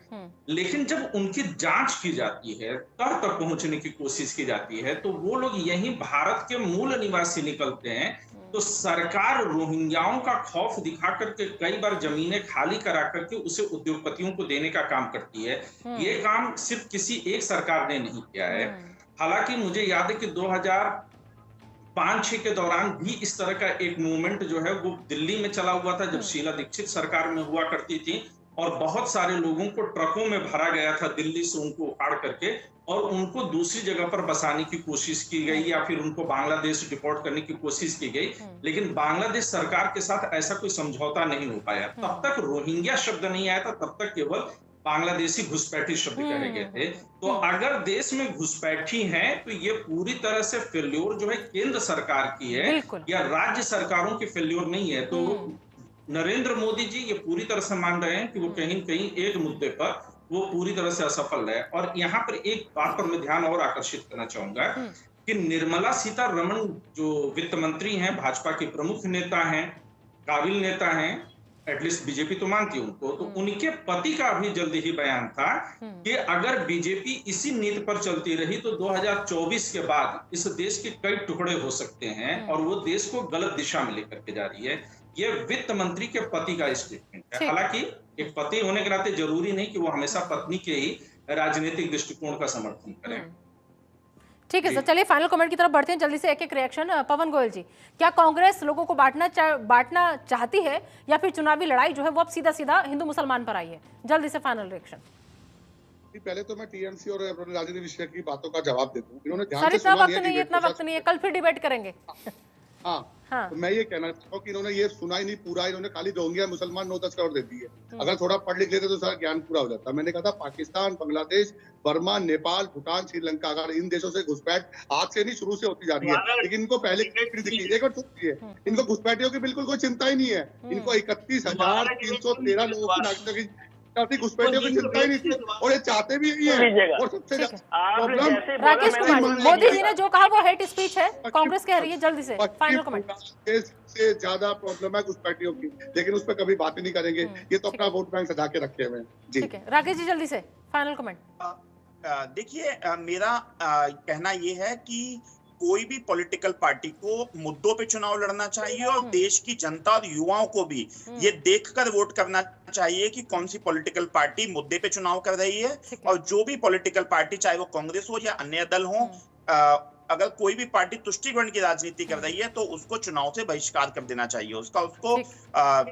लेकिन जब उनकी जांच की जाती है, तब तक पहुंचने की कोशिश की जाती है, तो वो लोग यही भारत के मूल निवासी निकलते हैं। तो सरकार रोहिंग्याओं का खौफ दिखा करके कई बार जमीनें खाली करा करके उसे उद्योगपतियों को देने का काम करती है। ये काम सिर्फ किसी एक सरकार ने नहीं किया है। हालांकि मुझे याद है कि 2005-6 के दौरान भी इस तरह का एक मूवमेंट जो है वो दिल्ली में चला हुआ था, जब शीला दीक्षित सरकार में हुआ करती थी, और बहुत सारे लोगों को ट्रकों में भरा गया था दिल्ली से, उनको उखाड़ करके और उनको दूसरी जगह पर बसाने की कोशिश की गई या फिर उनको बांग्लादेश डिपोर्ट करने की कोशिश की गई। लेकिन बांग्लादेश सरकार के साथ ऐसा कोई समझौता नहीं हो पाया। तब तक रोहिंग्या शब्द नहीं आया था, तब तक केवल बांग्लादेशी घुसपैठी शब्द कहे गए थे। तो अगर देश में घुसपैठी है तो ये पूरी तरह से फेल्योर जो है केंद्र सरकार की है या राज्य सरकारों की फेल्योर नहीं है। तो नरेंद्र मोदी जी ये पूरी तरह से मान रहे हैं कि वो कहीं न कहीं एक मुद्दे पर वो पूरी तरह से असफल रहे। और यहाँ पर एक बात पर मैं ध्यान और आकर्षित करना चाहूंगा कि निर्मला सीतारमण जो वित्त मंत्री हैं, भाजपा के प्रमुख नेता हैं, काबिल नेता हैं, एटलीस्ट बीजेपी तो मानती है उनको, तो उनके पति का भी जल्दी ही बयान था कि अगर बीजेपी इसी नीति पर चलती रही तो 2024 के बाद इस देश के कई टुकड़े हो सकते हैं और वो देश को गलत दिशा में लेकर के जा रही है। ये वित्त मंत्री के पति का स्टेटमेंट है। हालांकि एक पति होने के नाते जरूरी नहीं कि वो हमेशा पत्नी के ही राजनीतिक दृष्टिकोण का समर्थन करें। ठीक है सर, चलिए फाइनल कमेंट की तरफ बढ़ते हैं। जल्दी से एक एक रिएक्शन। पवन गोयल जी, क्या कांग्रेस लोगों को बांटना चाहती है या फिर चुनावी लड़ाई जो है वो अब सीधा सीधा हिंदू मुसलमान पर आई है? जल्दी से फाइनल रिएक्शन। पहले तो मैं टीएमसी और राजनीति विषय की बातों का जवाब देता हूं। इन्होंने ध्यान सर से इतना वक्त नहीं है, इतना वक्त नहीं है, कल फिर डिबेट करेंगे। हाँ, तो मैं ये कहना चाहता हूँ कि इन्होंने ये सुना ही नहीं पूरा, इन्होंने खाली रोहिंग्या मुसलमान 9-10 करोड़ दे दी है। अगर थोड़ा पढ़ लिख लेते तो सारा ज्ञान पूरा हो जाता। मैंने कहा था पाकिस्तान, बांग्लादेश, बर्मा, नेपाल, भूटान, श्रीलंका, अगर इन देशों से घुसपैठ आज से नहीं शुरू से होती जा रही है, लेकिन इनको पहले दिखी। एक और सुनिए, इनको घुसपैठियों की बिल्कुल कोई चिंता ही नहीं है। इनको 31,313 लोगों की नागरिकता घुसपैठियों की चिंता ही नहीं थी और ये चाहते भी यही है। और सबसे प्रॉब्लम राकेश कुमार जी, मोदी जी ने जो कहा वो हेट स्पीच है, कांग्रेस कह रही है। जल्दी से फाइनल कमेंट। से ज्यादा प्रॉब्लम है घुसपैठियों की, लेकिन उस पर कभी बात ही नहीं करेंगे। ये तो अपना वोट बैंक सजा के रखे हुए हैं जी। ठीक है राकेश जी, जल्दी से फाइनल कमेंट। देखिए, मेरा कहना ये है कि कोई भी पॉलिटिकल पार्टी को मुद्दों पे चुनाव लड़ना चाहिए और देश की जनता और युवाओं को भी ये देखकर वोट करना चाहिए कि कौन सी पॉलिटिकल पार्टी मुद्दे पे चुनाव कर रही है। और जो भी पॉलिटिकल पार्टी, चाहे वो कांग्रेस हो या अन्य दल हो, अगर कोई भी पार्टी तुष्टिकरण की राजनीति कर रही है तो उसको चुनाव से बहिष्कार कर देना चाहिए। उसको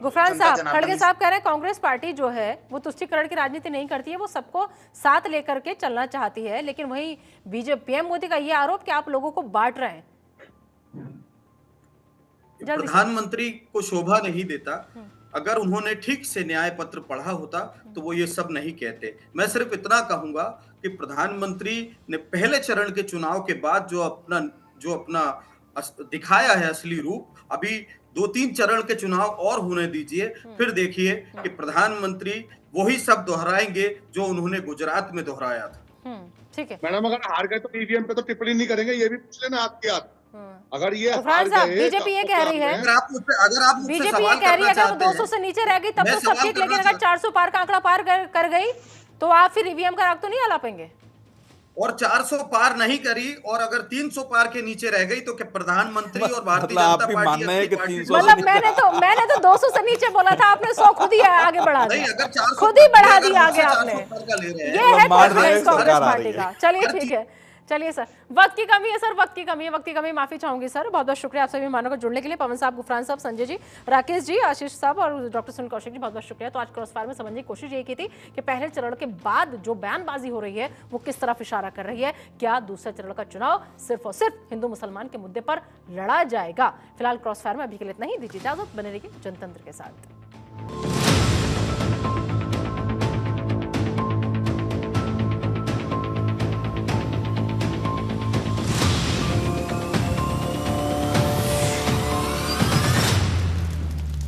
गुफरान साहब, खड़गे साहब कह रहे हैं कांग्रेस पार्टी जो है वो तुष्टिकरण की राजनीति नहीं करती है, वो सबको साथ लेकर के चलना चाहती है। लेकिन वही बीजेपी, पीएम मोदी का ये आरोप कि आप लोगों को बांट रहे हैं। प्रधानमंत्री को शोभा नहीं देता। अगर उन्होंने ठीक से न्याय पत्र पढ़ा होता तो वो ये सब नहीं कहते। मैं सिर्फ इतना कहूंगा कि प्रधानमंत्री ने पहले चरण के चुनाव के बाद जो अपना दिखाया है असली रूप, अभी 2-3 चरण के चुनाव और होने दीजिए, फिर देखिए कि प्रधानमंत्री वही सब दोहराएंगे जो उन्होंने गुजरात में दोहराया था। ठीक है मैडम, अगर हार गए तो ईवीएम पे तो टिप्पणी नहीं करेंगे, ये भी पूछ लेना आपके हाथ। अगर ये बीजेपी ये कह रही है, बीजेपी ये कह रही है अगर 200 से नीचे रह गई तब तो सब ठीक, लेकिन अगर 400 पार का आंकड़ा पार कर गई तो आप फिर ईवीएम का राग तो नहीं हला पाएंगे। और 400 पार नहीं करी और अगर 300 पार के नीचे रह गई तो क्या प्रधानमंत्री और भारतीय जनता पार्टी मतलब मैंने तो 200 से नीचे बोला था, आपने 100 खुद ही आगे बढ़ा दिया, खुद ही बढ़ा दिया आगे आपने। ये है कांग्रेस पार्टी का। चलिए ठीक है, चलिए सर, वक्त की कमी है सर, वक्त की कमी, माफी चाहूंगी सर। बहुत बहुत शुक्रिया आप सभी मेहमानों को जुड़ने के लिए। पवन साहब, गुफरान साहब, संजय जी, राकेश जी, आशीष साहब और डॉक्टर सुनील कौशिक जी, बहुत बहुत शुक्रिया। तो आज क्रॉसफायर में समझने की कोशिश ये की थी कि पहले चरण के बाद जो बयानबाजी हो रही है वो किस तरफ इशारा कर रही है। क्या दूसरे चरण का चुनाव सिर्फ और सिर्फ हिंदू मुसलमान के मुद्दे पर लड़ा जाएगा? फिलहाल क्रॉसफायर में अभी के लिए इतना ही। दीजिए इजाजत, बने रहिए जनतंत्र के साथ।